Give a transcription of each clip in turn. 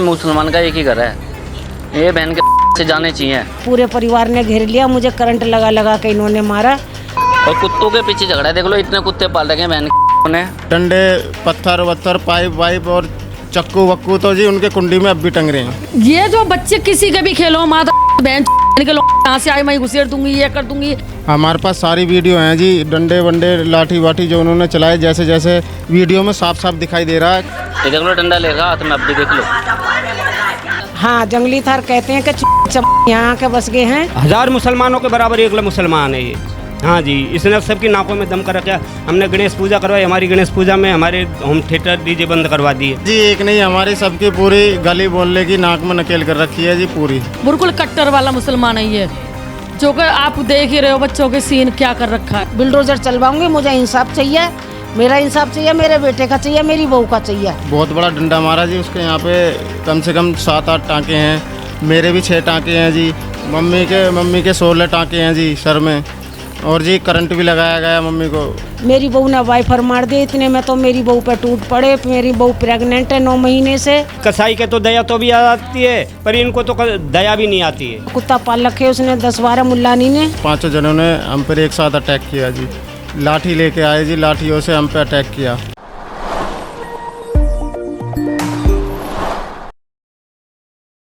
मुसलमान का एक ही घर है, ये बहन के से जाने चाहिए। पूरे परिवार ने घेर लिया, मुझे करंट लगा लगा के इन्होंने मारा। और कुत्तों के पीछे झगड़ा देख लो, इतने कुत्ते पाल रखे हैं बहन ने। डंडे, पत्थर वत्थर, पाइप वाइप और चक्कू वक्कू तो जी उनके कुंडी में अब भी टंग रहे हैं। ये जो बच्चे किसी के भी खेलो, माता बहन के लोग यहाँ से आए, मैं घुसेड़ दूंगी, ये कर दूंगी। हमारे पास सारी वीडियो हैं जी, डंडे वंडे लाठी वाठी जो उन्होंने चलाए, जैसे जैसे वीडियो में साफ साफ दिखाई दे रहा है। ये देख लो, डंडा लेगा हाथ में, अब भी देख लो। हाँ, जंगली थार कहते हैं कि यहाँ के बस गए हैं। 1000 मुसलमानों के बराबर एक मुसलमान है ये। हाँ जी, इसने सबकी नाकों में दम कर रखा। हमने गणेश पूजा करवाई, हमारी गणेश पूजा में हमारे होम थिएटर डीजे बंद करवा दिए जी। एक नहीं, हमारी सबकी पूरी गली बोलने की नाक में नकेल कर रखी है जी पूरी। बिल्कुल कट्टर वाला मुसलमान है ये, जो कि आप देख ही रहे हो बच्चों के सीन क्या कर रखा है। बिल्डोजर चलवाऊंगी, मुझे इंसाफ चाहिए, मेरा इंसाफ चाहिए, मेरे बेटे का चाहिए, मेरी बहू का चाहिए। बहुत बड़ा डंडा मारा जी उसके, यहाँ पे कम से कम 7-8 टाँके हैं, मेरे भी 6 टाँके हैं जी, मम्मी के 16 टाँके हैं जी सर में, और जी करंट भी लगाया गया मम्मी को। मेरी बहू ने वाइफर मार दिए, इतने में तो मेरी बहू पे टूट पड़े। मेरी बहू प्रेग्नेंट है 9 महीने से। कसाई के तो दया तो भी आती है, पर इनको तो दया भी नहीं आती है। कुत्ता पाल रखे उसने 10-12 मुल्लानी ने। 5 जनों ने हम पर एक साथ अटैक किया जी, लाठी लेके आए जी, लाठियों से हम पे अटैक किया।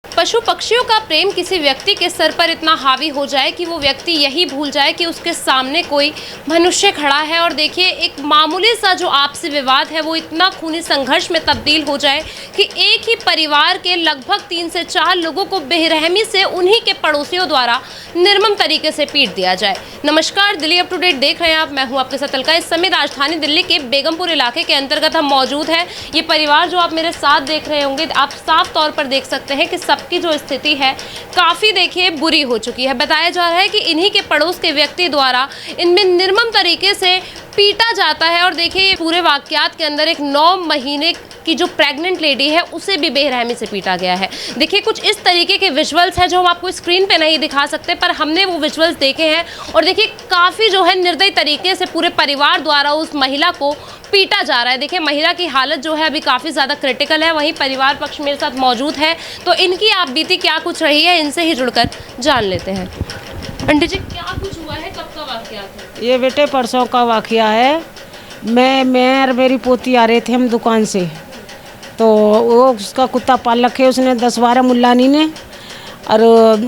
पशु पक्षियों का प्रेम किसी व्यक्ति के सर पर इतना हावी हो जाए कि वो व्यक्ति यही भूल जाए कि उसके सामने कोई मनुष्य खड़ा है। और देखिए, एक मामूली सा जो आपसी विवाद है वो इतना खूनी संघर्ष में तब्दील हो जाए कि एक ही परिवार के लगभग 3 से 4 लोगों को बेरहमी से उन्हीं के पड़ोसियों द्वारा निर्मम तरीके से पीट दिया जाए। नमस्कार, दिल्ली अप टू डेट देख रहे हैं आप, मैं हूँ आपके साथ अलका। इस समय राजधानी दिल्ली के बेगमपुर इलाके के अंतर्गत हम मौजूद हैं। ये परिवार जो आप मेरे साथ देख रहे होंगे, आप साफ तौर पर देख सकते हैं कि सबकी जो स्थिति है काफ़ी देखिए बुरी हो चुकी है। बताया जा रहा है कि इन्हीं के पड़ोस के व्यक्ति द्वारा इनमें निर्मम तरीके से पीटा जाता है। और देखिए, पूरे वाकयात के अंदर एक 9 महीने की जो प्रेग्नेंट लेडी है उसे भी बेरहमी से पीटा गया है। देखिए, कुछ इस तरीके के विजुअल्स हैं जो हम आपको स्क्रीन पे नहीं दिखा सकते, पर हमने वो विजुअल्स देखे हैं। और देखिए, काफ़ी जो है निर्दयी तरीके से पूरे परिवार द्वारा उस महिला को पीटा जा रहा है। देखिए, महिला की हालत जो है अभी काफ़ी ज़्यादा क्रिटिकल है। वहीं परिवार पक्ष मेरे साथ मौजूद है, तो इनकी आप बीती क्या कुछ रही है इनसे ही जुड़कर जान लेते हैं। आंटी जी, क्या कुछ हुआ है, कब का वाकया है? ये बेटे परसों का वाकया है। मैं और मेरी पोती आ रहे थे हम दुकान से, तो वो उसका कुत्ता पाल रखे उसने 10-12 मुल्लानी ने, और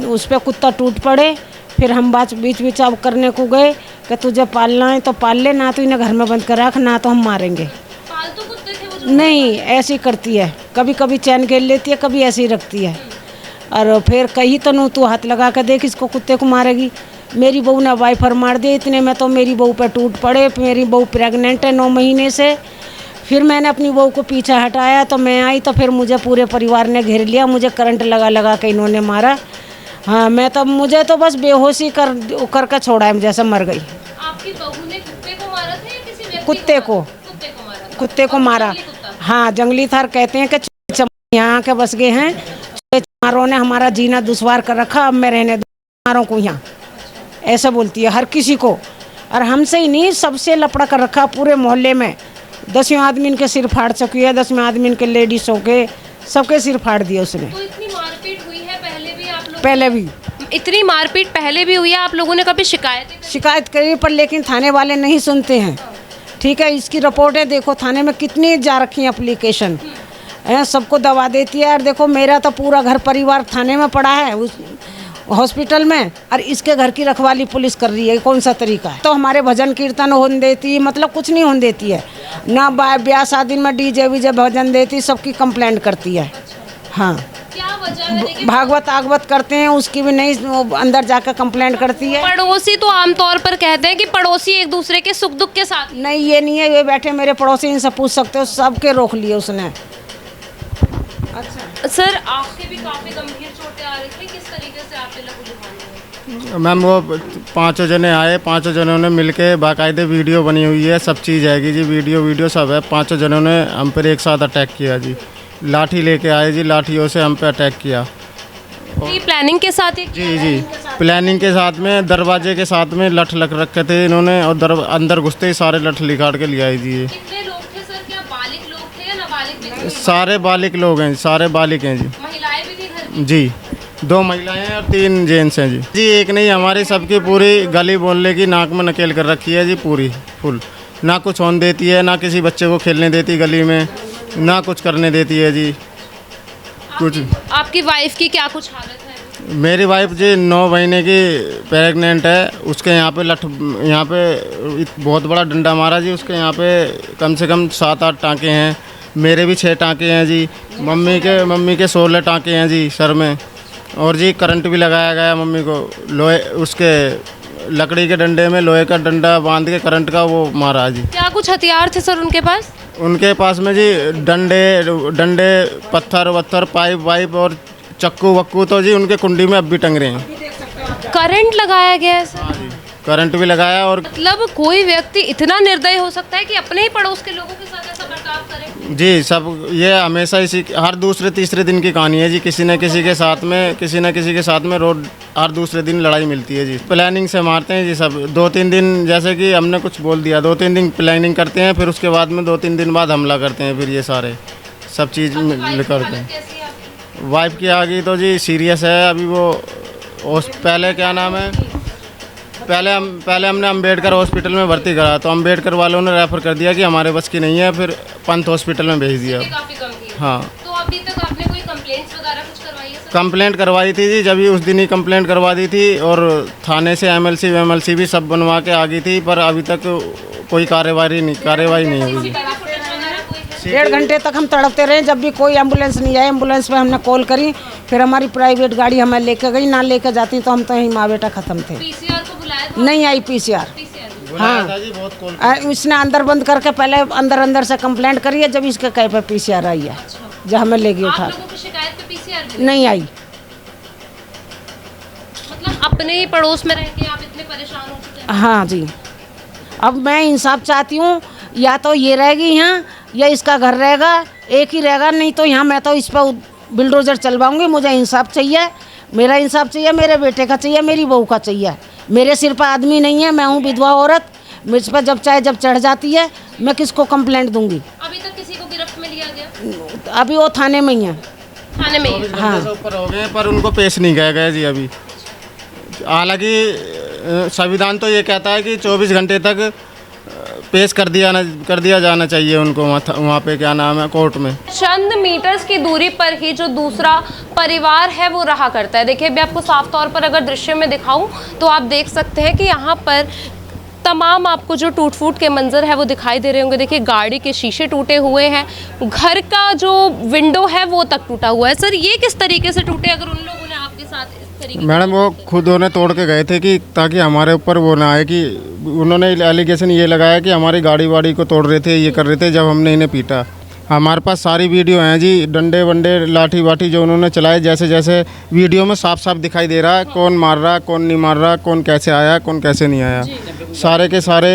उस पर कुत्ता टूट पड़े। फिर हम बात बीच अब करने को गए कि तुझे पालना है तो पाल ले, ना तो इन्हें घर में बंद कर रख, ना तो हम मारेंगे। पालतू कुत्ते थे वो जो? नहीं, ऐसी करती है, कभी कभी चैन खेल लेती है, कभी ऐसे ही रखती है। और फिर कही तो तू हाथ लगा कर देख, इसको कुत्ते को मारेगी। मेरी बहू ने वाइफर मार दिए, इतने में तो मेरी बहू पे टूट पड़े। मेरी बहू प्रेग्नेंट है 9 महीने से। फिर मैंने अपनी बहू को पीछे हटाया, तो मैं आई तो फिर मुझे पूरे परिवार ने घेर लिया, मुझे करंट लगा लगा के इन्होंने मारा। हाँ, मुझे तो बस बेहोशी कर छोड़ा है, जैसे मर गई। आपकी बहू ने कुत्ते को मारा था या किसी व्यक्ति कुत्ते को मारा? कुत्ते को मारा। हाँ, जंगली थार कहते हैं कि यहाँ के बस गए हैं, चमारों ने हमारा जीना दुश्वार कर रखा, अब मैं रहने चमारों को यहाँ, ऐसा बोलती है हर किसी को। और हमसे ही नहीं, सबसे लपड़ा कर रखा पूरे मोहल्ले में। 10वें आदमी के सिर फाड़ चुकी है, 10वें आदमी के लेडीज़ों के सबके सिर फाड़ दिए उसने। तो इतनी मारपीट हुई है पहले भी आप लोग? पहले भी इतनी मारपीट पहले भी हुई है? आप लोगों ने कभी शिकायत करी, पर लेकिन थाने वाले नहीं सुनते हैं। ठीक है, इसकी रिपोर्टें देखो, थाने में कितनी जा रखी है एप्लीकेशन, सबको दबा देती है। और देखो, मेरा तो पूरा घर परिवार थाने में पड़ा है, उस हॉस्पिटल में, और इसके घर की रखवाली पुलिस कर रही है। कौन सा तरीका है? तो हमारे भजन कीर्तन होने देती, मतलब कुछ नहीं होने देती है ना। ब्याह शादी में डीजे वीजे भजन देती, सबकी कंप्लेंट करती है। हाँ, क्या वजह है? भागवत आगवत करते हैं, उसकी भी नहीं, अंदर जाकर कंप्लेंट करती है। पड़ोसी तो आमतौर पर कहते हैं कि पड़ोसी एक दूसरे के सुख दुख के साथ। नहीं, ये नहीं है, ये बैठे मेरे पड़ोसी, इनसे पूछ सकते हो, सबके रोक लिए उसने। अच्छा सर, आपके भी काफी गंभीर चोटें आ रही थी, किस तरीके से आपने लहू? मैम, वो 5 जने आए, 5 जनों ने मिलके बाकायदे वीडियो बनी हुई है, सब चीज़ आएगी जी, वीडियो सब है। 5 जनों ने हम पर एक साथ अटैक किया जी, लाठी लेके आए जी, लाठियों से हम पे अटैक किया। प्लानिंग के साथ? जी, प्लानिंग के साथ में, दरवाजे के साथ में लठ लग रखे थे इन्होंने, और अंदर घुसते ही सारे लठ निकाल के ले आए जी। कितने लोग थे सर? क्या बालिग लोग थे या नाबालिग भी थे? सारे बालिक लोग हैं, सारे बालिक हैं जी। महिलाएं भी थी घर में? जी 2 महिलाएं हैं और 3 जेंट्स हैं जी। जी एक नहीं, हमारी सबकी पूरी गली बोलने की नाक में नकेल कर रखी है जी, पूरी फुल। ना कुछ होने देती है, ना किसी बच्चे को खेलने देती गली में, ना कुछ करने देती है जी कुछ। आपकी वाइफ की क्या कुछ हालत है? मेरी वाइफ जी 9 महीने की प्रेग्नेंट है। उसके यहाँ पे यहाँ पे बहुत बड़ा डंडा मारा जी। उसके यहाँ पे कम से कम 7-8 टाँके हैं। मेरे भी 6 टाँके हैं जी। मम्मी के 16 टाँके हैं जी सर में। और जी करंट भी लगाया गया मम्मी को, लोहे उसके लकड़ी के डंडे में लोहे का डंडा बांध के करंट का वो मारा जी। क्या कुछ हथियार थे सर उनके पास? उनके पास में जी डंडे पत्थर वत्थर पाइप वाइप और चक्कू वक्कू तो जी उनके कुंडी में अब भी टंग रहे हैं। करंट लगाया गया है सर? करंट भी लगाया। और मतलब कोई व्यक्ति इतना निर्दयी हो सकता है कि अपने ही पड़ोस के लोगों के साथ ऐसा बर्ताव करे? जी सब ये हमेशा इसी हर दूसरे तीसरे दिन की कहानी है जी। किसी न किसी के साथ में रोज हर दूसरे दिन लड़ाई मिलती है जी। प्लानिंग से मारते हैं जी सब। 2-3 दिन जैसे कि हमने कुछ बोल दिया, 2-3 दिन प्लानिंग करते हैं, फिर उसके बाद में 2-3 दिन बाद हमला करते हैं। फिर ये सारे सब चीज़ करते हैं। वाइफ की आ गई तो जी सीरियस है अभी वो। पहले क्या नाम है, पहले हमने अम्बेडकर हॉस्पिटल में भर्ती करा, तो अम्बेडकर वालों ने रेफ़र कर दिया कि हमारे बस की नहीं है, फिर पंत हॉस्पिटल में भेज दिया। काफी गंभीर। हाँ। तो अभी तक आपने कोई कंप्लेंट्स वगैरह कुछ करवाई है सर? कंप्लेंट करवाई थी जी, जब ही उस दिन ही कंप्लेंट करवा दी थी। और थाने से एमएलसी भी सब बनवा के आ गई थी, पर अभी तक कोई कार्रवाई नहीं हुई। 1.5 घंटे तक हम तड़पते रहे, जब भी कोई एम्बुलेंस नहीं आई। एम्बुलेंस पे हमने कॉल करी, फिर हमारी प्राइवेट गाड़ी हमें लेकर गई। ना लेकर जाती तो हम तो यहीं माँ बेटा ख़त्म थे। पीसीआर को बुलाया था? नहीं आई पीसीआर। हाँ, इसने अंदर बंद करके पहले अंदर से कंप्लेंट करी है, जब इसके कहे पे पीसीआर आई है, जब हमें ले गई उठा। आप लोगों की शिकायत पे पीसीआर नहीं आई। मतलब अपने ही पड़ोस में रह के आप इतने परेशान हो चुके हैं? हाँ जी। अब मैं इंसाफ चाहती हूँ, या तो ये रहेगी यहाँ या इसका घर रहेगा, एक ही रहेगा। नहीं तो यहाँ मैं तो इस पर बिल्डोजर चलवाऊंगी। मुझे इंसाफ चाहिए, मेरा इंसाफ चाहिए, मेरे बेटे का चाहिए, मेरी बहू का चाहिए। मेरे सिर पर आदमी नहीं है, मैं हूँ विधवा औरत। मुझ पर जब चढ़ जाती है, मैं किसको कंप्लेंट दूंगी? अभी तक किसी को गिरफ्त में लिया गया? अभी वो थाने में ही है। थाने में? 24 घंटे से ऊपर हो गए, पर उनको पेश नहीं किया गया जी अभी। हालांकि संविधान तो ये कहता है कि 24 घंटे तक पेश कर दिया जाना चाहिए उनको वहाँ पे क्या नाम है, कोर्ट में। चंद मीटर्स की दूरी पर ही जो दूसरा परिवार है वो रहा करता है। देखिए मैं आपको साफ तौर पर अगर दृश्य में दिखाऊं तो आप देख सकते हैं कि यहाँ पर तमाम आपको जो टूट फूट के मंजर है वो दिखाई दे रहे होंगे। देखिए गाड़ी के शीशे टूटे हुए हैं, घर का जो विंडो है वो तक टूटा हुआ है। सर ये किस तरीके से टूटे? अगर उन लोगों ने आपके साथ इस तरीके मैडम वो खुद उन्हें तोड़ के गए थे कि ताकि हमारे ऊपर वो ना आए कि उन्होंने एलिगेशन ये लगाया कि हमारी गाड़ी वाड़ी को तोड़ रहे थे, ये कर रहे थे, जब हमने इन्हें पीटा। हमारे पास सारी वीडियो हैं जी, डंडे वंडे लाठी वाठी जो उन्होंने चलाए, जैसे वीडियो में साफ साफ दिखाई दे रहा है कौन मार रहा, कौन नहीं मार रहा, कौन कैसे आया, कौन कैसे नहीं आया, सारे के सारे।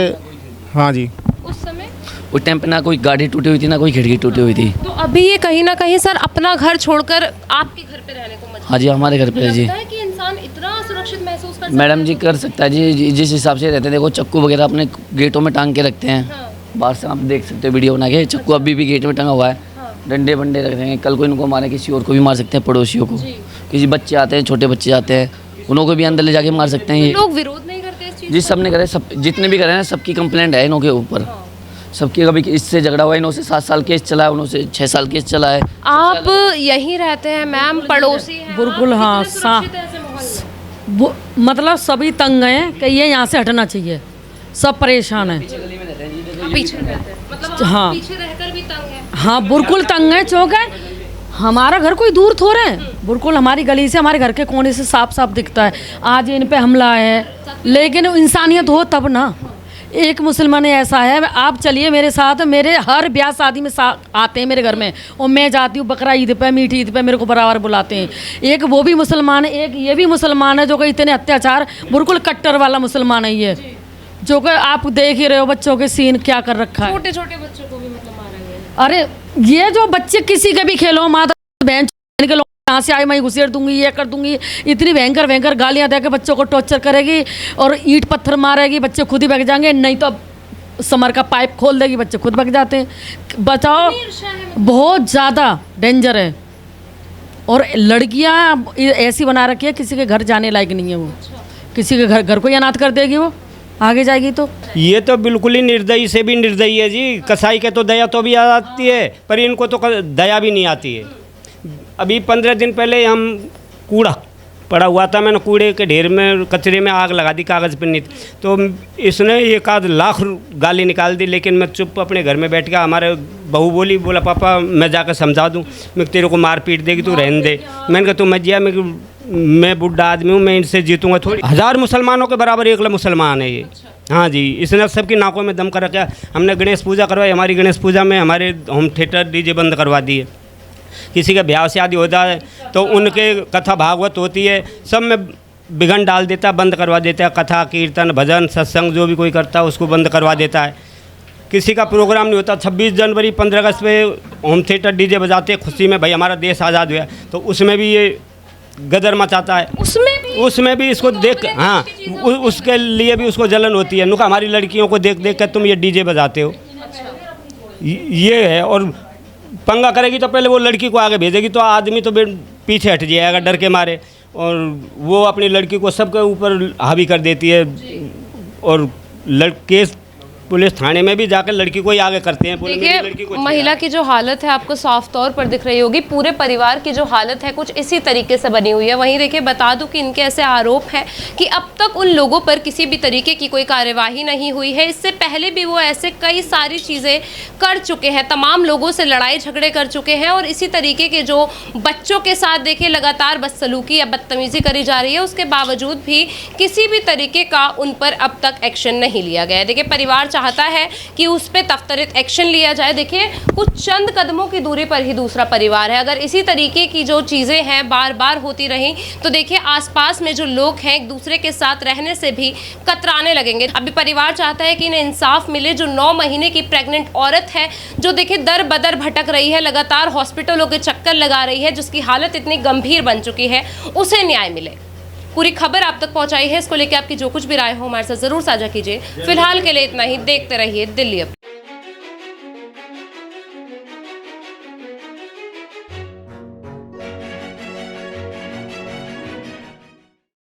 हाँ जी। उस समय उस टाइम पे ना कोई गाड़ी टूटी हुई थी, ना कोई खिड़की टूटी हुई थी। तो अभी ये कहीं ना कहीं सर अपना घर छोड़कर आपके घर पे रहने को मजबूर हाँ जी, हमारे घर पे जी। लगता है कि इंसान इतना असुरक्षित महसूस कर सकता मैडम जी कर सकता है जी, जिस हिसाब से रहते हैं। देखो चक्कू वगैरह अपने गेटों में टांग के रखते हैं। हाँ। बाहर से आप देख सकते हो वीडियो बना के, चक्कू अभी भी गेट में टंगा हुआ है। हाँ। डंडे वंडे रख देंगे, कल को इनको मारे, किसी और को भी मार सकते हैं, पड़ोसियों को। किसी बच्चे आते हैं, छोटे बच्चे आते हैं, उनको भी अंदर ले जाके मार सकते हैं। ये लोग विरोध नहीं करते इस चीज? जी सबने करे, सब जितने भी करे हैं सबकी कंप्लेंट है इनके ऊपर। सबकी कभी इससे झगड़ा हुआ है, इन्होंने 7 साल केस चला है, उन्होंने 6 साल केस चला है। आप यहीं रहते हैं मैम, पड़ोसी हैं? बिल्कुल, आप हाँ, कितने सुरक्षित हैं ऐसे माहौल में? मतलब सभी तंग हैं कि ये यहाँ से हटना चाहिए, सब परेशान हैं। पीछे रहते हैं मतलब हाँ। आप पीछे रहकर भी तंग हैं? हाँ बिल्कुल तंग है। चौक है, हमारा घर कोई दूर थोड़े है, बिल्कुल हमारी गली से, हमारे घर के कोने से साफ साफ दिखता है। आज इन पे हमला है, लेकिन इंसानियत हो तब ना। एक मुसलमान ऐसा है, आप चलिए मेरे साथ, मेरे हर ब्याह शादी में आते हैं मेरे घर में, और मैं जाती हूँ बकरा ईद पे, मीठी ईद पे, मेरे को बराबर बुलाते हैं। एक वो भी मुसलमान है, एक ये भी मुसलमान है, जो कि इतने अत्याचार, बिल्कुल कट्टर वाला मुसलमान है ये, जो कि आप देख ही रहे हो बच्चों के सीन क्या कर रखा है। छोटे छोटे बच्चों को भी मतलब मारा गया? अरे ये जो बच्चे किसी के भी खेलो, माता बहन के लोग यहाँ से आए, मैं घुसेड़ दूंगी, ये कर दूंगी, इतनी भयंकर भयंकर गालियाँ दे के बच्चों को टॉर्चर करेगी और ईंट पत्थर मारेगी, बच्चे खुद ही भाग जाएंगे। नहीं तो समर का पाइप खोल देगी, बच्चे खुद भग जाते हैं। बताओ, बहुत ज़्यादा डेंजर है। और लड़कियां ऐसी बना रखी है, किसी के घर जाने लायक नहीं है वो, किसी के घर को ही अनाथ कर देगी वो आगे जाएगी तो। ये तो बिल्कुल ही निर्दयी से भी निर्दयी है जी। कसाई के तो दया तो भी आती है, पर इनको तो दया भी नहीं आती है। अभी 15 दिन पहले हम कूड़ा पड़ा हुआ था, मैंने कूड़े के ढेर में कचरे में आग लगा दी, कागज़ पे नहीं, तो इसने 1 लाख गाली निकाल दी। लेकिन मैं चुप अपने घर में बैठ गया। हमारे बहू बोला पापा मैं जाकर समझा दूँ, मैं तेरे को मार पीट देगी, तू रहने दे। मैंने कहा तू मत जिया, मैं बुढ़ा आदमी हूँ, मैं इनसे जीतूँगा थोड़ी। 1000 मुसलमानों के बराबर एक मुसलमान है ये। हाँ जी, इसने सबकी नाकों में दम कर रखा। हमने गणेश पूजा करवाई, हमारी गणेश पूजा में हमारे होम थिएटर डीजे बंद करवा दिए। किसी का ब्याह शादी होता है तो उनके कथा भागवत होती है, सब में बिघन डाल देता है, बंद करवा देता है। कथा कीर्तन भजन सत्संग जो भी कोई करता है उसको बंद करवा देता है। किसी का प्रोग्राम नहीं होता। 26 जनवरी 15 अगस्त पे होम थिएटर डीजे बजाते हैं खुशी में, भाई हमारा देश आज़ाद हुआ, तो उसमें भी ये गदर मचाता है। उसमें भी इसको देख, हाँ उसके लिए भी उसको जलन होती है। नुका हमारी लड़कियों को देख देख कर तुम ये डीजे बजाते हो, ये है। और पंगा करेगी तो पहले वो लड़की को आगे भेजेगी, तो आदमी तो पीछे हट जाएगा डर के मारे, और वो अपनी लड़की को सबके ऊपर हावी कर देती है। और केस पुलिस थाने में भी जाकर लड़की को ही आगे करते हैं। देखिए महिला की जो हालत है आपको साफ तौर पर दिख रही होगी, पूरे परिवार की जो हालत है कुछ इसी तरीके से बनी हुई है। वहीं देखिए बता दूं कि इनके ऐसे आरोप हैं कि अब तक उन लोगों पर किसी भी तरीके की कोई कार्यवाही नहीं हुई है। इससे पहले भी वो ऐसे कई सारी चीज़ें कर चुके हैं, तमाम लोगों से लड़ाई झगड़े कर चुके हैं, और इसी तरीके के जो बच्चों के साथ देखिए लगातार बदसलूकी या बदतमीज़ी करी जा रही है, उसके बावजूद भी किसी भी तरीके का उन पर अब तक एक्शन नहीं लिया गया है। देखिए परिवार चाहता है कि उस पे त्वरित एक्शन लिया जाए। देखिए कुछ चंद कदमों की दूरी पर ही दूसरा परिवार है। अगर इसी तरीके की जो चीज़ें हैं बार बार होती रहीं तो देखिए आसपास में जो लोग हैं एक दूसरे के साथ रहने से भी कतराने लगेंगे। अभी परिवार चाहता है कि इन्हें इंसाफ मिले। जो 9 महीने की प्रेग्नेंट औरत है जो देखिए दर बदर भटक रही है, लगातार हॉस्पिटलों के चक्कर लगा रही है, जिसकी हालत इतनी गंभीर बन चुकी है, उसे न्याय मिले। पूरी खबर आप तक पहुंचाई है। इसको लेकर आपकी जो कुछ भी राय हो हमारे साथ जरूर साझा कीजिए। फिलहाल के लिए इतना ही। देखते रहिए दिल्ली अब।